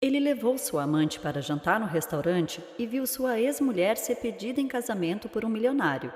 Ele levou sua amante para jantar no restaurante e viu sua ex-mulher ser pedida em casamento por um milionário.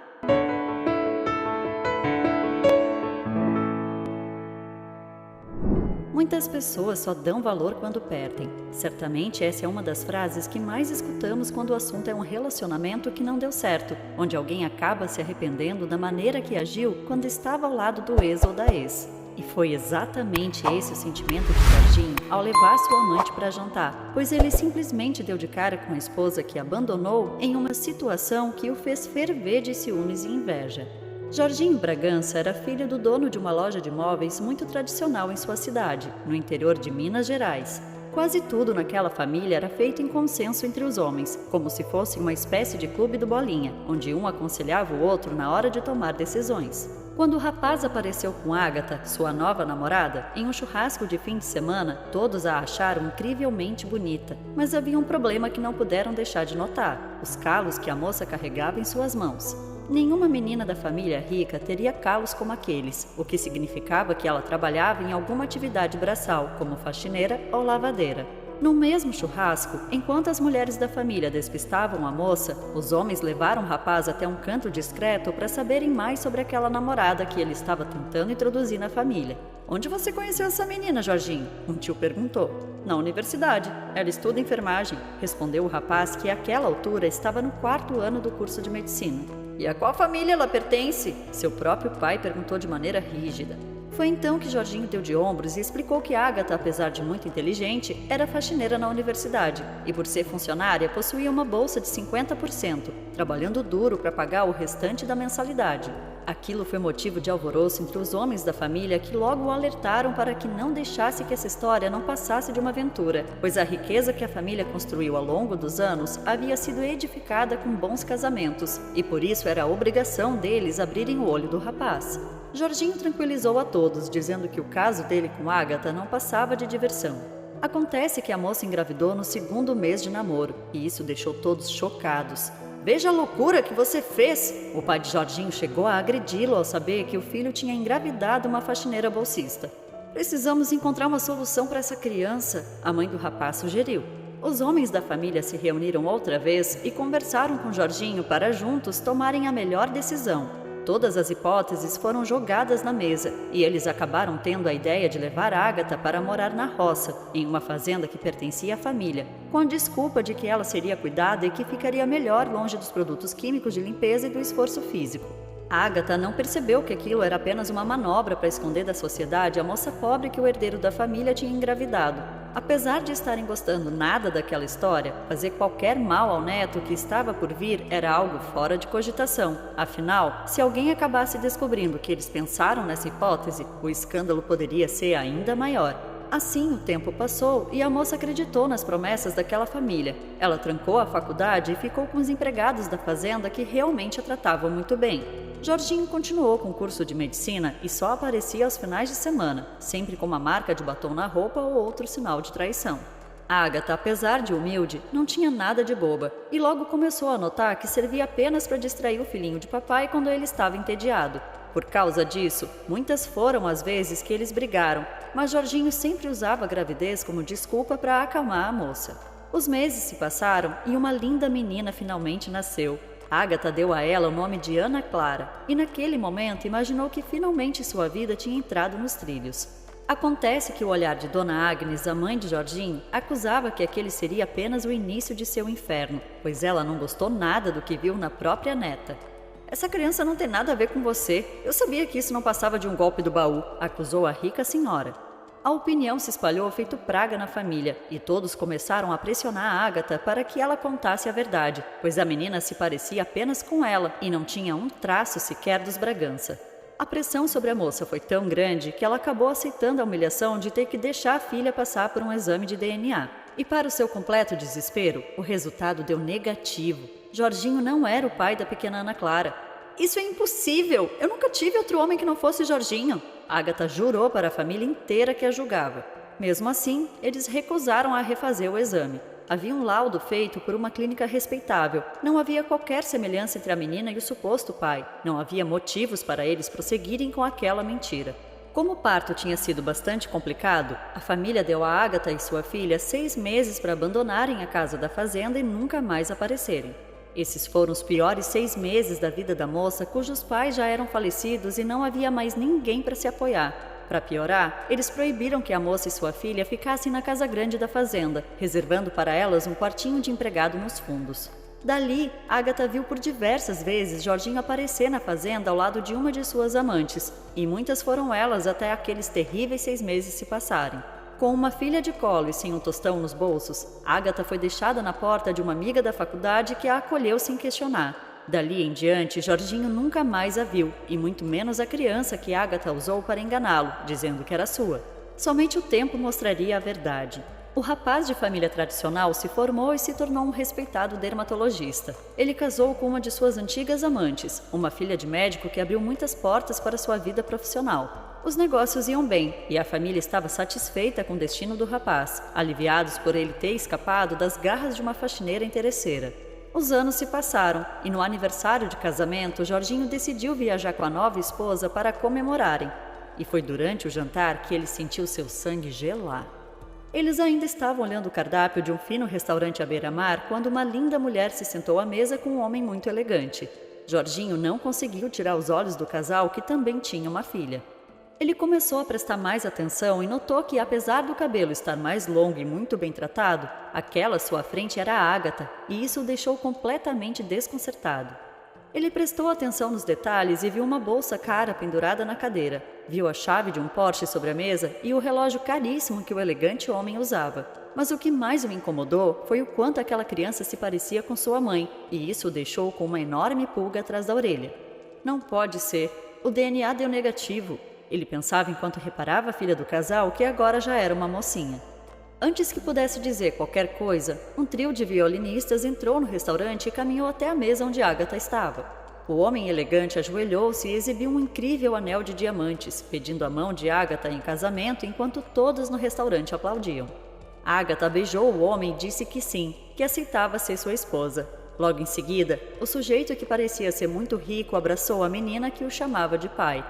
Muitas pessoas só dão valor quando perdem. Certamente essa é uma das frases que mais escutamos quando o assunto é um relacionamento que não deu certo, onde alguém acaba se arrependendo da maneira que agiu quando estava ao lado do ex ou da ex. E foi exatamente esse o sentimento de Jorginho ao levar sua amante para jantar, pois ele simplesmente deu de cara com a esposa que abandonou em uma situação que o fez ferver de ciúmes e inveja. Jorginho Bragança era filho do dono de uma loja de móveis muito tradicional em sua cidade, no interior de Minas Gerais. Quase tudo naquela família era feito em consenso entre os homens, como se fosse uma espécie de clube do Bolinha, onde um aconselhava o outro na hora de tomar decisões. Quando o rapaz apareceu com Ágata, sua nova namorada, em um churrasco de fim de semana, todos a acharam incrivelmente bonita, mas havia um problema que não puderam deixar de notar: os calos que a moça carregava em suas mãos. Nenhuma menina da família rica teria calos como aqueles, o que significava que ela trabalhava em alguma atividade braçal, como faxineira ou lavadeira. No mesmo churrasco, enquanto as mulheres da família despistavam a moça, os homens levaram o rapaz até um canto discreto para saberem mais sobre aquela namorada que ele estava tentando introduzir na família. "Onde você conheceu essa menina, Jorginho?" um tio perguntou. "Na universidade. Ela estuda enfermagem", respondeu o rapaz, que àquela altura estava no 4º ano do curso de medicina. "E a qual família ela pertence?" seu próprio pai perguntou de maneira rígida. Foi então que Jorginho deu de ombros e explicou que Ágata, apesar de muito inteligente, era faxineira na universidade e, por ser funcionária, possuía uma bolsa de 50%, trabalhando duro para pagar o restante da mensalidade. Aquilo foi motivo de alvoroço entre os homens da família, que logo o alertaram para que não deixasse que essa história não passasse de uma aventura, pois a riqueza que a família construiu ao longo dos anos havia sido edificada com bons casamentos, e por isso era a obrigação deles abrirem o olho do rapaz. Jorginho tranquilizou a todos, dizendo que o caso dele com Ágata não passava de diversão. Acontece que a moça engravidou no 2º mês de namoro, e isso deixou todos chocados. "Veja a loucura que você fez!" O pai de Jorginho chegou a agredi-lo ao saber que o filho tinha engravidado uma faxineira bolsista. "Precisamos encontrar uma solução para essa criança", a mãe do rapaz sugeriu. Os homens da família se reuniram outra vez e conversaram com Jorginho para juntos tomarem a melhor decisão. Todas as hipóteses foram jogadas na mesa e eles acabaram tendo a ideia de levar Ágata para morar na roça, em uma fazenda que pertencia à família, com a desculpa de que ela seria cuidada e que ficaria melhor longe dos produtos químicos de limpeza e do esforço físico. Ágata não percebeu que aquilo era apenas uma manobra para esconder da sociedade a moça pobre que o herdeiro da família tinha engravidado. Apesar de estarem gostando nada daquela história, fazer qualquer mal ao neto que estava por vir era algo fora de cogitação. Afinal, se alguém acabasse descobrindo que eles pensaram nessa hipótese, o escândalo poderia ser ainda maior. Assim, o tempo passou e a moça acreditou nas promessas daquela família. Ela trancou a faculdade e ficou com os empregados da fazenda, que realmente a tratavam muito bem. Jorginho continuou com o curso de medicina e só aparecia aos finais de semana, sempre com uma marca de batom na roupa ou outro sinal de traição. Ágata, apesar de humilde, não tinha nada de boba e logo começou a notar que servia apenas para distrair o filhinho de papai quando ele estava entediado. Por causa disso, muitas foram as vezes que eles brigaram, mas Jorginho sempre usava a gravidez como desculpa para acalmar a moça. Os meses se passaram e uma linda menina finalmente nasceu. Ágata deu a ela o nome de Ana Clara e naquele momento imaginou que finalmente sua vida tinha entrado nos trilhos. Acontece que o olhar de Dona Agnes, a mãe de Jorginho, acusava que aquele seria apenas o início de seu inferno, pois ela não gostou nada do que viu na própria neta. "Essa criança não tem nada a ver com você. Eu sabia que isso não passava de um golpe do baú", acusou a rica senhora. A opinião se espalhou feito praga na família e todos começaram a pressionar a Ágata para que ela contasse a verdade, pois a menina se parecia apenas com ela e não tinha um traço sequer dos Bragança. A pressão sobre a moça foi tão grande que ela acabou aceitando a humilhação de ter que deixar a filha passar por um exame de DNA. E para o seu completo desespero, o resultado deu negativo. Jorginho não era o pai da pequena Ana Clara. "Isso é impossível! Eu nunca tive outro homem que não fosse Jorginho!" Ágata jurou para a família inteira que a julgava. Mesmo assim, eles recusaram a refazer o exame. Havia um laudo feito por uma clínica respeitável. Não havia qualquer semelhança entre a menina e o suposto pai. Não havia motivos para eles prosseguirem com aquela mentira. Como o parto tinha sido bastante complicado, a família deu a Agatha e sua filha 6 meses para abandonarem a casa da fazenda e nunca mais aparecerem. Esses foram os piores 6 meses da vida da moça, cujos pais já eram falecidos e não havia mais ninguém para se apoiar. Para piorar, eles proibiram que a moça e sua filha ficassem na casa grande da fazenda, reservando para elas um quartinho de empregado nos fundos. Dali, Agatha viu por diversas vezes Jorginho aparecer na fazenda ao lado de uma de suas amantes, e muitas foram elas até aqueles terríveis 6 meses se passarem. Com uma filha de colo e sem um tostão nos bolsos, Agatha foi deixada na porta de uma amiga da faculdade que a acolheu sem questionar. Dali em diante, Jorginho nunca mais a viu, e muito menos a criança que Agatha usou para enganá-lo, dizendo que era sua. Somente o tempo mostraria a verdade. O rapaz de família tradicional se formou e se tornou um respeitado dermatologista. Ele casou com uma de suas antigas amantes, uma filha de médico que abriu muitas portas para sua vida profissional. Os negócios iam bem e a família estava satisfeita com o destino do rapaz, aliviados por ele ter escapado das garras de uma faxineira interesseira. Os anos se passaram e no aniversário de casamento, Jorginho decidiu viajar com a nova esposa para comemorarem. E foi durante o jantar que ele sentiu seu sangue gelar. Eles ainda estavam olhando o cardápio de um fino restaurante à beira-mar quando uma linda mulher se sentou à mesa com um homem muito elegante. Jorginho não conseguiu tirar os olhos do casal, que também tinha uma filha. Ele começou a prestar mais atenção e notou que, apesar do cabelo estar mais longo e muito bem tratado, aquela à sua frente era a Agatha, e isso o deixou completamente desconcertado. Ele prestou atenção nos detalhes e viu uma bolsa cara pendurada na cadeira. Viu a chave de um Porsche sobre a mesa e o relógio caríssimo que o elegante homem usava. Mas o que mais o incomodou foi o quanto aquela criança se parecia com sua mãe, e isso o deixou com uma enorme pulga atrás da orelha. Não pode ser. O DNA deu negativo. Ele pensava enquanto reparava a filha do casal, que agora já era uma mocinha. Antes que pudesse dizer qualquer coisa, um trio de violinistas entrou no restaurante e caminhou até a mesa onde Agatha estava. O homem elegante ajoelhou-se e exibiu um incrível anel de diamantes, pedindo a mão de Agatha em casamento enquanto todos no restaurante aplaudiam. Agatha beijou o homem e disse que sim, que aceitava ser sua esposa. Logo em seguida, o sujeito que parecia ser muito rico abraçou a menina que o chamava de pai.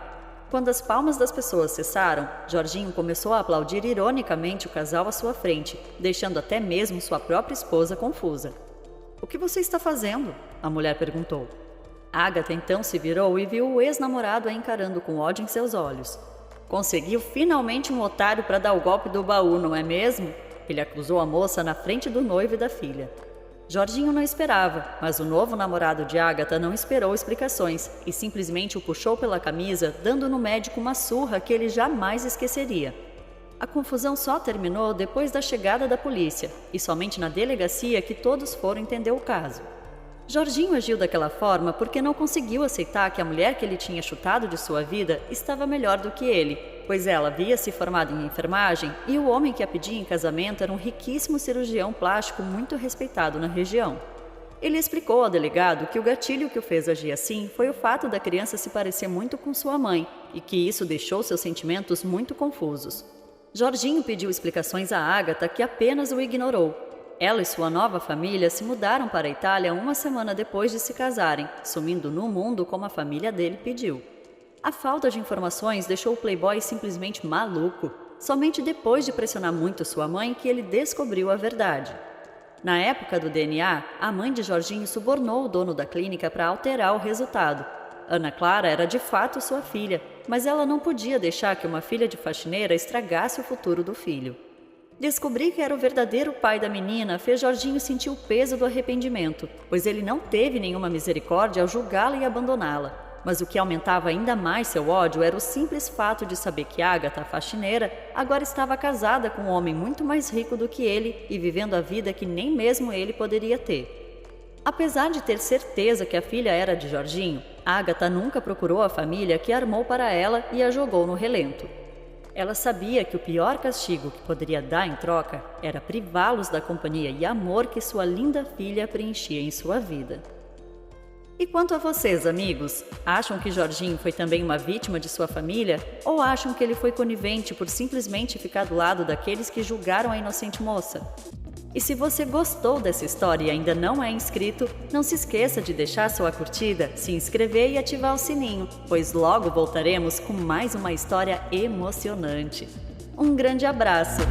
Quando as palmas das pessoas cessaram, Jorginho começou a aplaudir ironicamente o casal à sua frente, deixando até mesmo sua própria esposa confusa. — O que você está fazendo? A mulher perguntou. Agatha então se virou e viu o ex-namorado a encarando com ódio em seus olhos. — Conseguiu finalmente um otário para dar o golpe do baú, não é mesmo? Ele acusou a moça na frente do noivo e da filha. Jorginho não esperava, mas o novo namorado de Agatha não esperou explicações e simplesmente o puxou pela camisa, dando no médico uma surra que ele jamais esqueceria. A confusão só terminou depois da chegada da polícia, e somente na delegacia que todos foram entender o caso. Jorginho agiu daquela forma porque não conseguiu aceitar que a mulher que ele tinha chutado de sua vida estava melhor do que ele, pois ela havia se formado em enfermagem e o homem que a pedia em casamento era um riquíssimo cirurgião plástico muito respeitado na região. Ele explicou ao delegado que o gatilho que o fez agir assim foi o fato da criança se parecer muito com sua mãe e que isso deixou seus sentimentos muito confusos. Jorginho pediu explicações a Agatha, que apenas o ignorou. Ela e sua nova família se mudaram para a Itália uma semana depois de se casarem, sumindo no mundo como a família dele pediu. A falta de informações deixou o playboy simplesmente maluco. Somente depois de pressionar muito sua mãe que ele descobriu a verdade. Na época do DNA, a mãe de Jorginho subornou o dono da clínica para alterar o resultado. Ana Clara era de fato sua filha, mas ela não podia deixar que uma filha de faxineira estragasse o futuro do filho. Descobrir que era o verdadeiro pai da menina fez Jorginho sentir o peso do arrependimento, pois ele não teve nenhuma misericórdia ao julgá-la e abandoná-la. Mas o que aumentava ainda mais seu ódio era o simples fato de saber que Agatha, a faxineira, agora estava casada com um homem muito mais rico do que ele e vivendo a vida que nem mesmo ele poderia ter. Apesar de ter certeza que a filha era de Jorginho, Agatha nunca procurou a família que armou para ela e a jogou no relento. Ela sabia que o pior castigo que poderia dar em troca era privá-los da companhia e amor que sua linda filha preenchia em sua vida. E quanto a vocês, amigos? Acham que Jorginho foi também uma vítima de sua família? Ou acham que ele foi conivente por simplesmente ficar do lado daqueles que julgaram a inocente moça? E se você gostou dessa história e ainda não é inscrito, não se esqueça de deixar sua curtida, se inscrever e ativar o sininho, pois logo voltaremos com mais uma história emocionante. Um grande abraço!